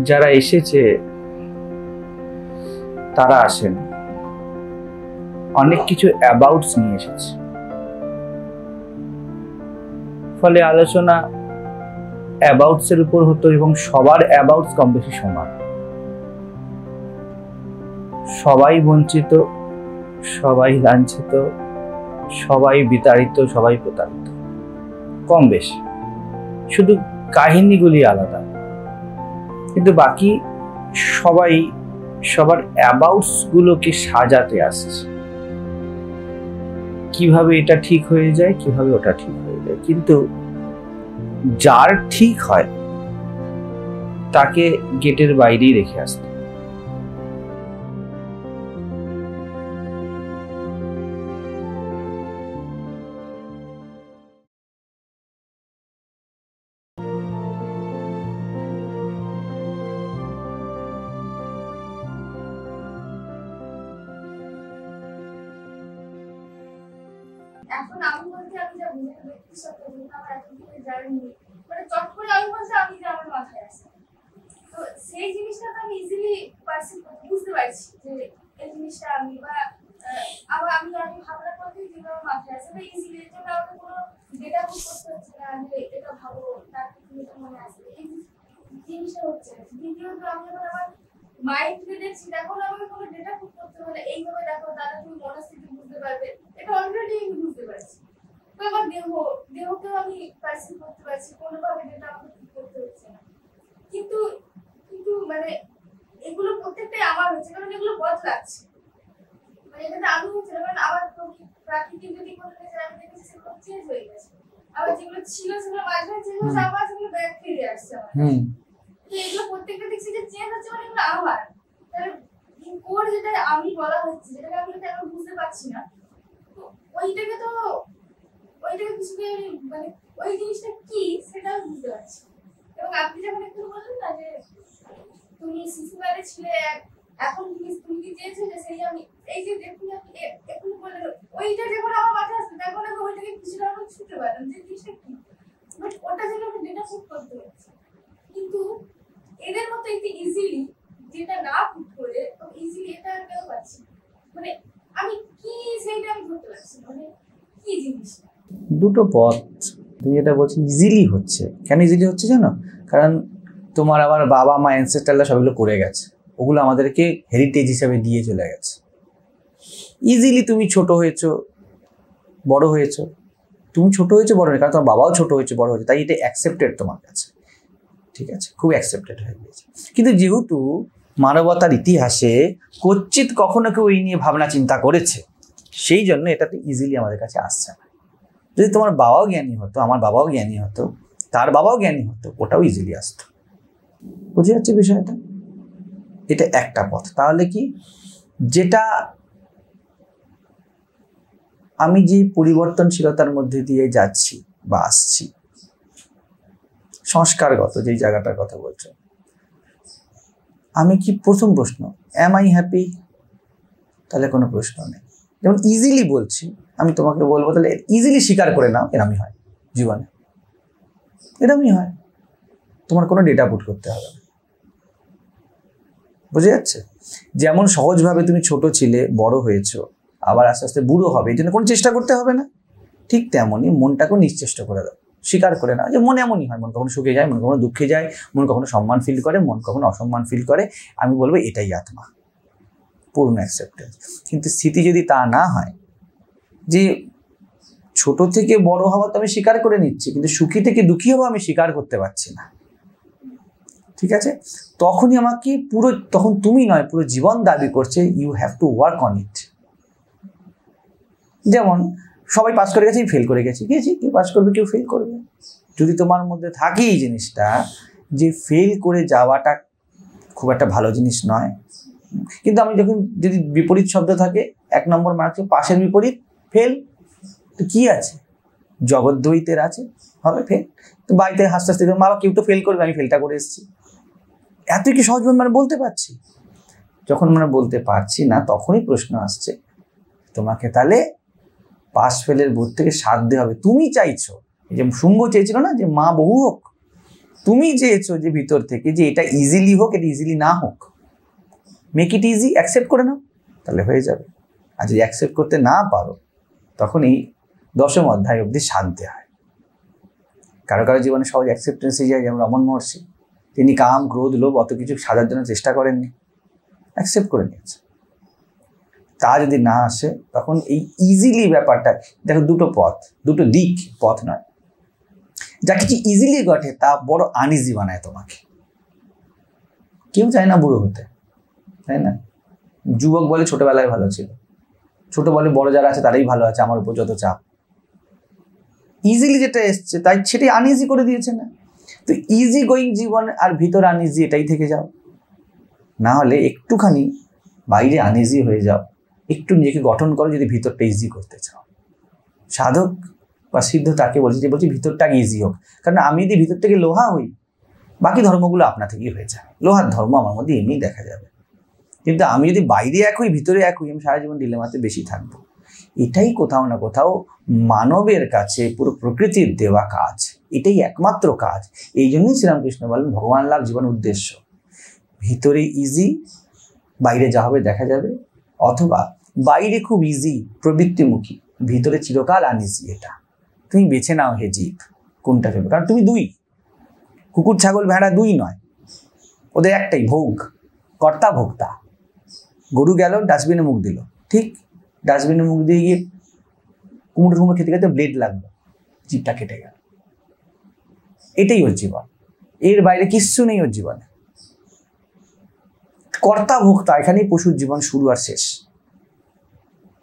যারা এসেছে তারা আসেন অনেক কিছু অ্যাবাউটস নিয়ে এসেছে, ফলে আলোচনা অ্যাবাউটস এর উপর হতো এবং সবার অ্যাবাউটস কম বেশি সমান। সবাই বঞ্চিত, সবাই লাঞ্ছিত, সবাই বিতাড়িত, সবাই প্রতারিত, কম বেশি, শুধু কাহিনীগুলি আলাদা। কিন্তু বাকি সবাই সবার অ্যাবাউটস গুলোকে সাজাতে আসছে, কিভাবে এটা ঠিক হয়ে যায়, কিভাবে ওটা ঠিক হয়ে যায়। কিন্তু যার ঠিক হয় তাকে গেটের বাইরেই রেখে আসতে। এখন আমি বলতে আমি যা বুঝে ব্যক্তির সাথে আমার এখন থেকে জার্নি মানে চট করে আমি বলতে আমি যে আমার মাথায় আসে, তো সেই জিনিসটা তো আমি ইজিলি বুঝতে পারছি যে এই জিনিসটা আমি বা আমি ভাবনা করতে যেগুলো আমার মাথায় আসে বা ইজিলি এর জন্য আমাকে কোনো ডেটা বুক করতে হচ্ছে না যে এটা ভাবো তার তুমি এটা মনে আসবে, এই জিনিসটা হচ্ছে। দ্বিতীয়ত আমি যখন আমার মাইন্ডকে দেখছি তখন আমাকে কোনো ডেটা বুক করতে হলে এইভাবে দেখো তাহলে তুমি মনস্থিতি বুঝতে পারবে, এটা অলরেডি আমি বুঝতে পারছি। তো আমার দেহকেও আমি পারসিভ করতে পারছি, কোনোভাবে ডেটা আমাকে ঠিক করতে হচ্ছে না। কিন্তু কিন্তু মানে এগুলো প্রত্যেকটাই আমার হচ্ছে, কারণ এগুলো বদলাচ্ছে, মানে এখানে আমি হচ্ছে না, কারণ আমার প্রাকৃতিক যদি কোনো কিছু আমি দেখেছি সেগুলো চেঞ্জ হয়ে গেছে, আবার যেগুলো ছিল সেগুলো মাঝে মাঝে চেঞ্জ হচ্ছে, আবার সেগুলো ব্যাক ফিরে আসছে আমার। তো এগুলো প্রত্যেকটা দেখছি যে চেঞ্জ হচ্ছে, মানে এগুলো আমার তাহলে ওর যেটা আমি বলা হচ্ছে যেটাকে আমি এখন বুঝতে পারছি না, তো ওইটাকে কিছুকে মানে ওই জিনিসটা কি সেটা আমি বুঝতে পারছি। এবং আপনি যখন একটু বললেন না যে তুমি শিশুকালে ছিলে এখন তুমি কি চেয়েছো যে সেই আমি এই যে দেখুন আপনি এখন বললেন ওইটা যখন আমার মাথায় আসছে তখন আমি ওইটাকে কিছুটা আমি ছুটতে পারলাম যে জিনিসটা কি, বাট ওটা যেন আমি ডেটা ফুট করতে হচ্ছে। কিন্তু এদের মতো একটু ইজিলি যেটা না ফুট করে ইজিলি এটা আর কেন পাচ্ছি, মানে আমি কি সেইটা আমি ধরতে পারছি, মানে কি জিনিসটা। দুটো পথ, তুমি এটা বলছো ইজিলি হচ্ছে, কেন ইজিলি হচ্ছে জানো? কারণ তোমার আবার বাবা মা অ্যানসেস্টাররা সবগুলো করে গেছে, ওগুলো আমাদেরকে হেরিটেজ হিসাবে দিয়ে চলে গেছে। ইজিলি তুমি ছোট হয়েছো, বড় হয়েছো, তুমি ছোট হয়েছো বড় হয়েছে, কারণ তোমার বাবাও ছোট হয়েছে বড় হয়েছে, তাই এটা অ্যাকসেপ্টেড তোমার কাছে, ঠিক আছে, খুব অ্যাকসেপ্টেড হয়ে গিয়েছে। কিন্তু যেহেতু মানবতার ইতিহাসে কচ্ছিত কখনো কেউ এই নিয়ে ভাবনা চিন্তা করেছে, সেই জন্য এটা তো ইজিলি আমাদের কাছে আসছে না। যদি তোমার বাবাও জ্ঞানী হতো, আমার বাবাও জ্ঞানী হতো, তার বাবাও জ্ঞানী হতো, ওটাও ইজিলি আসতো। বুঝে যাচ্ছে বিষয়টা? এটা একটা পথ। তাহলে কি, যেটা আমি যে পরিবর্তনশীলতার মধ্যে দিয়ে যাচ্ছি বা আসছি, সংস্কারগত যেই জায়গাটার কথা বলছো, আমি কি প্রথম প্রশ্ন অ্যাম আই হ্যাপি, তাহলে কোনো প্রশ্ন নেই। যেমন ইজিলি বলছি, আমি তোমাকে বলবো তাহলে ইজিলি স্বীকার করে নাও এরমই হয় জীবনে, এরমই হয়, তোমার কোনো ডেটা পুট করতে হবে না। বুঝে যাচ্ছে? যেমন সহজভাবে তুমি ছোট ছিলে, বড় হয়েছো, আবার আস্তে আস্তে বুড়ো হবে, এই জন্য কোনো চেষ্টা করতে হবে না, ঠিক তেমনই মনটাকেও নিশ্চেষ্ট করে দাও, স্বীকার করে নাও যে মন এমনই হয়, মন কখনো সুখে যায়, মন কখনো দুঃখে যায়, মন কখনো সম্মান ফিল করে, মন কখনো অসম্মান ফিল করে। আমি বলবো এটাই আত্মা, পূর্ণ অ্যাকসেপ্টেন্স। কিন্তু স্থিতি যদি তা না হয়, যে ছোট থেকে বড় হওয়া তো আমি স্বীকার করে নিচ্ছি, কিন্তু সুখী থেকে দুঃখী হওয়া আমি স্বীকার করতে পারছি না, ঠিক আছে, তখনই আমাকে পুরো, তখন তুমি নয় পুরো জীবন দাবি করছে you have to work on it. যেমন সবাই পাস করে গেছে, ফেল করে গেছি, কেউ পাস করবে, কেউ ফেল করবে। যদি তোমার মধ্যে থাকে এই জিনিসটা যে ফেল করে যাওয়াটা খুব একটা ভালো জিনিস নয়, কিন্তু আমি যখন যদি বিপরীত শব্দ থাকে, 1 নম্বর মার্ক পাশের বিপরীত ফেল, তো কি আছে, জগদ্দৈতের আছে, হবে ফেল। তো বাড়িতে হাসতে হাসতে বাবা কেউ তো ফেল করবে, আমি ফেলটা করে এসেছি, এত কি সহজ মানে বলতে পারছি। যখন মানে বলতে পারছি না, তখনই প্রশ্ন আসছে তোমাকে তাহলে পাস ফেলের বোধ থেকে সাধতে হবে। তুমি চাইছো, এই যে শুম্ভ চেয়েছিল না যে মা বহু হোক, তুমি চেয়েছো যে ভিতর থেকে যে এটা ইজিলি হোক, এটা ইজিলি না হোক, মেক ইট ইজি, অ্যাকসেপ্ট করে নাও, তাহলে হয়ে যাবে। আর যদি অ্যাকসেপ্ট করতে না পারো, তখন এই 10ম অধ্যায় অবধি শান্তি হয়। কারো কারো জীবনে সহজ অ্যাকসেপ্টেন্সে যায়, যেমন রমন মহর্ষি, তিনি কাম, ক্রোধ, লোভ অত কিছু সাজার জন্য চেষ্টা করেননি, অ্যাকসেপ্ট করে নিয়েছে। তা যদি না আসে, তখন এই ইজিলি ব্যাপারটা, দেখো দুটো পথ, দুটো দিক, পথ নয়। যা কিছু ইজিলি ঘটে তা বড় আনইজি বানায় তোমাকে। কেউ চায় না বুড়ো হতে, তাই না? যুবক বলে ছোটবেলায় ভালো ছিল, ছোট বলে বড় যারা আছে তারাই ভালো আছে, আমার উপর যত চাপ। ইজিলি যেটা এসছে তাই সেটাই আনইজি করে দিয়েছে না? তো ইজি গোয়িং জীবন আর ভিতর আনইজি, এটাই থেকে যাও। না হলে একটুখানি বাইরে আনইজি হয়ে যাও, একটু নিজেকে গঠন করো যদি ভিতরটা ইজি করতে চাও। সাধক বা সিদ্ধ তাকে বলছি যে বলছি ভিতরটা ইজি হোক, কারণ আমি যদি ভিতর থেকে লোহা হই, বাকি ধর্মগুলো আপনা থেকেই হয়ে যায়। লোহার ধর্ম আমার মধ্যে এমনি দেখা যাবে। কিন্তু আমি যদি বাইরে এক হই, ভিতরে এক হই, আমি সারা জীবন ডিলেমাতে বেশি থাকবো। এটাই কোথাও না কোথাও মানবের কাছে পুরো প্রকৃতির দেওয়া কাজ, এটাই একমাত্র কাজ। এই জন্যই শ্রীরামকৃষ্ণ বলেন ভগবান লাভ জীবন উদ্দেশ্য। ভিতরে ইজি, বাইরে যা হবে দেখা যাবে, অথবা বাইরে খুব ইজি প্রবৃত্তিমুখী, ভিতরে চিরকাল আনইজি। এটা তুমি বেছে নাও হে জীব, কোনটা ফেলবে। কারণ তুমি দুই, কুকুর ছাগল ভেড়া দুই নয়, ওদের একটাই ভোগ, কর্তা ভোক্তা। গরু গেল ডাস্টবিনে মুখ দিল, ঠিক ডাস্টবিনে মুখ দিয়ে গিয়ে কুমড়ো টুমড়ো খেতে খেতে ব্লেড লাগলো, জিভটা কেটে গেল। এটাই ওর জীবন, এর বাইরে কিচ্ছু নেই ওর জীবনে। কর্তা ভোক্তা, এখানেই পশুর জীবন শুরু আর শেষ।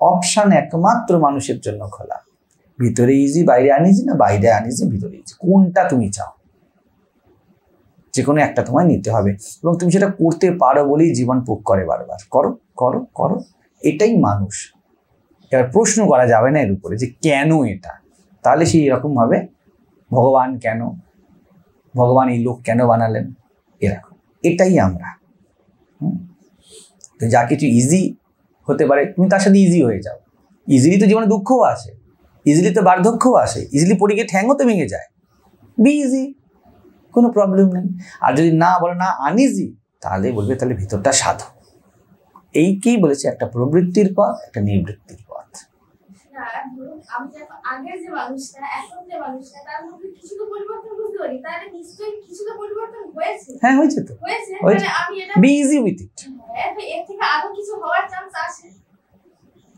অপশন একমাত্র মানুষের জন্য খোলা, ভিতরে ইজি বাইরে আনিজি, না বাইরে আনিজি ভিতরে ইজি, কোনটা তুমি চাও? যে কোনো একটা তোমায় নিতে হবে, এবং তুমি সেটা করতে পারো বলেই জীবন পোক করে বারবার। করো করো করো, এটাই মানুষ। এবার প্রশ্ন করা যাবে না এর উপরে যে কেন এটা, তাহলে সেই এরকম ভাবে ভগবান কেন, ভগবান এই লোক কেন বানালেন, এরকম। এটাই আমরা। তো যা কিছু ইজি হতে পারে তুমি তার সাথে ইজি হয়ে যাও। ইজিলি তো জীবনে দুঃখও আসে, ইজিলি তো বার্ধক্যও আসে, ইজিলি পড়ে গিয়ে ঠ্যাংও তো ভেঙে যায়। বি ইজি, কোনো প্রবলেম নেই। আর যদি না বলো না আনইজি, তাহলে বলবে তাহলে ভিতরটা সাধু। এইকেই বলেছে একটা প্রবৃত্তির পথ, একটা নিবৃত্তির পথ। আমি যখন আগের যে মানুষটা, এখন যে মানুষটা, তার মধ্যে কিছু তো পরিবর্তন বুঝতে পারি, তাহলে নিশ্চয়ই কিছু তো পরিবর্তন হয়েছে। হ্যাঁ হয়েছে তো, হয়েছে। হয়েছে। আমি এটা বি ইজি উইথ ইট। এর থেকে আরো কিছু হওয়ার চান্স আছে।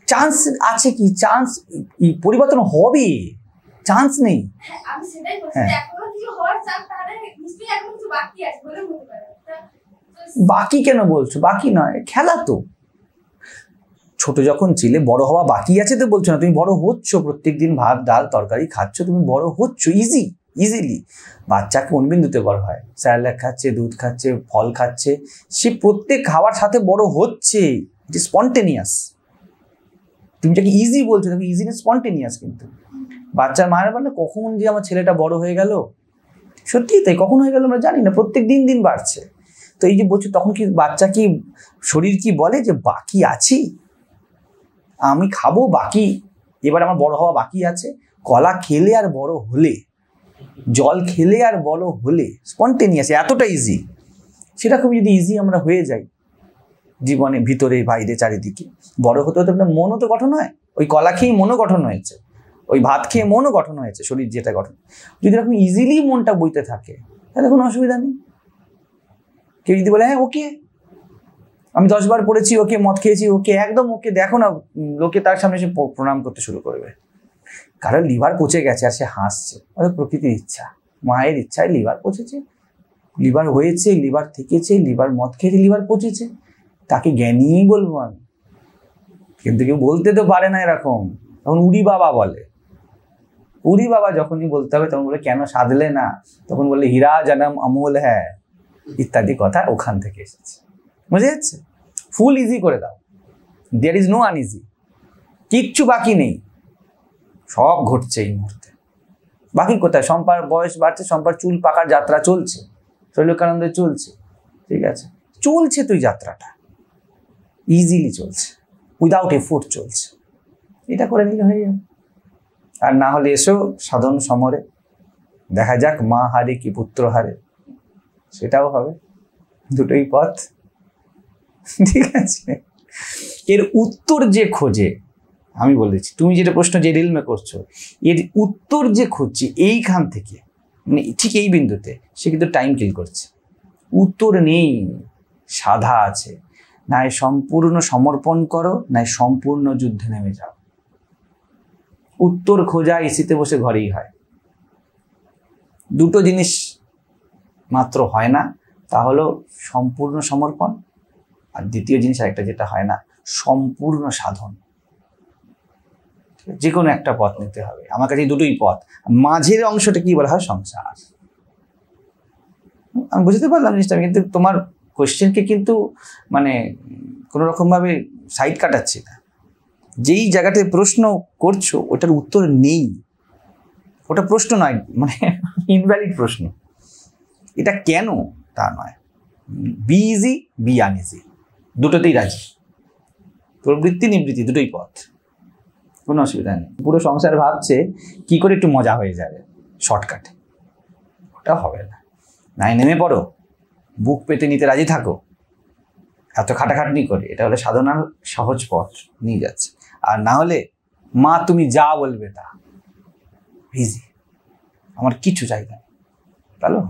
চান্স আছে কি? চান্স পরিবর্তন হবে, চান্স নেই। আমি সেটাই বলছি, এখনো কিছু হওয়ার চান্স, তাহলে নিশ্চয়ই এখনো কিছু বাকি আছে বলে বলতে পারে। বাকি কেন বলছো? বাকি নয়, খেলা তো। ছোট যখন ছিলে বড় হওয়া বাকি আছে তো বলছো না, তুমি বড় হচ্ছ, প্রত্যেকদিন ভাত ডাল তরকারি খাচ্ছ, তুমি বড় হচ্ছ ইজিলি। বাচ্চা কোন বিন্দুতে বড় হয়? স্যালাড খাচ্ছে, দুধ খাচ্ছে, ফল খাচ্ছে, সে প্রত্যেক খাওয়ার সাথে বড় হচ্ছে। It is spontaneous. তুমি যাকে ইজি বলছো, তাকে ইজি না, স্পন্টেনিয়াস। কিন্তু বাচ্চার মায়ের বলে কখন যে আমার ছেলেটা বড় হয়ে গেল, সত্যি তাই, কখন হয়ে গেল আমরা জানি না, প্রত্যেক দিন বাড়ছে। তো এই যে বলছো, তখন কি বাচ্চা কি শরীর কি বলে যে বাকি আছি, আমি খাবো বাকি, এবার আমার বড় হওয়া বাকি আছে? কলা খেলে আর বড় হলে, জল খেলে আর বড় হলে, স্পন্টেনিয়াস, এতটা ইজি। সেরকম যদি ইজি আমরা হয়ে যাই জীবনে, ভিতরে বাইরে চারিদিকে, বড় হতে হতে আপনার মনও তো গঠন হয়। ওই কলা খেয়েই মনও গঠন হয়েছে, ওই ভাত খেয়ে মনও গঠন হয়েছে, শরীর যেটা গঠন। যদি এরকম ইজিলি মনটা বইতে থাকে, তাহলে কোনো অসুবিধা নেই। কেউ যদি বলে হ্যাঁ ওকে, আমি 10 বার পড়েছি ওকে, মদ খেয়েছি ওকে, একদম ওকে, দেখো না লোকে তার সামনে এসে প্রণাম করতে শুরু করবে। কারণ লিভার পচে গেছে আর সে হাসছে, ওটা প্রকৃতির ইচ্ছা, মায়ের ইচ্ছায় লিভার পচেছে, লিভার হয়েছে, লিভার থেকেছে, লিভার মদ খেয়েছে, লিভার পচেছে, তাকে জ্ঞানী বলবো আমি। কিন্তু কেউ বলতে তো পারে না এরকম, তখন উড়ি বাবা বলে। উড়ি বাবা যখনই বলতে হবে তখন বলে কেন সাধলে না, তখন বলে হীরা জনম অমূল হ্যাঁ, ইত্যাদি কথা ওখান থেকে এসেছে। বুঝে যাচ্ছে? ফুল ইজি করে দাও, দেয়ার ইজ নো আনইজি, কিচ্ছু বাকি নেই, সব ঘটছে এই মুহূর্তে। বাকি কোথায়? সম্পার বয়স বাড়ছে, সম্পার চুল পাকার যাত্রা চলছে, শৈলকানন্দে চলছে, ঠিক আছে, চলছে তুই যাত্রাটা, ইজিলি চলছে, উইদাউট এফোর্ট চলছে। এটা করে নিলে হয়ে যাবে। আর না হলে এসো সাধন সমরে, দেখা যাক মা হারে কি পুত্র হারে। সেটাও হবে, দুটোই পথ। ঠিক আছে, এর উত্তর যে খোঁজে, আমি বলেছি তুমি যেটা প্রশ্ন যে রিলমে করছো, এর উত্তর যে খুঁজছে এইখান থেকে, মানে ঠিক এই বিন্দুতে, সে কিন্তু টাইম কিল করছে। উত্তর নেই, সাধা আছে, নাই সম্পূর্ণ সমর্পণ করো, নাই সম্পূর্ণ যুদ্ধে নেমে যাও। উত্তর খোঁজা এসিতে বসে ঘরেই হয়। দুটো জিনিস মাত্র হয় না, তা হলো সম্পূর্ণ সমর্পণ, আর দ্বিতীয় জিনিস আরেকটা যেটা হয় না, সম্পূর্ণ সাধন। যে কোনো একটা পথ নিতে হবে, আমার কাছে দুটোই পথ। মাঝের অংশটা কি বলা হয়? সংসার। আমি বুঝতে পারলাম জিনিসটা, কিন্তু তোমার কোয়েশ্চেনকে কিন্তু মানে কোনো রকম ভাবে সাইড কাটাচ্ছি না। যেই জায়গাতে প্রশ্ন করছো ওটার উত্তর নেই, ওটা প্রশ্ন নয়, মানে ইনভ্যালিড প্রশ্ন। এটা কেন তা নয়, বি ইজি বি আনইজি, দুটোতেই রাজি। প্রবৃত্তি নিবৃত্তি দুটোই পথ, কোনো অসুবিধা নেই। পুরো সংসার ভাবছে কি করে একটু মজা হয়ে যাবে শর্টকাটে, ওটা হবে না। নাই নেমে পড়ো, বুক পেতে নিতে রাজি থাকো, এত খাটাখাটনি করে, এটা হলে সাধনার সহজ পথ নিয়ে যাচ্ছে। আর না হলে মা তুমি যা বলবে তা, ইজি, আমার কিছু চাই না, ভালো।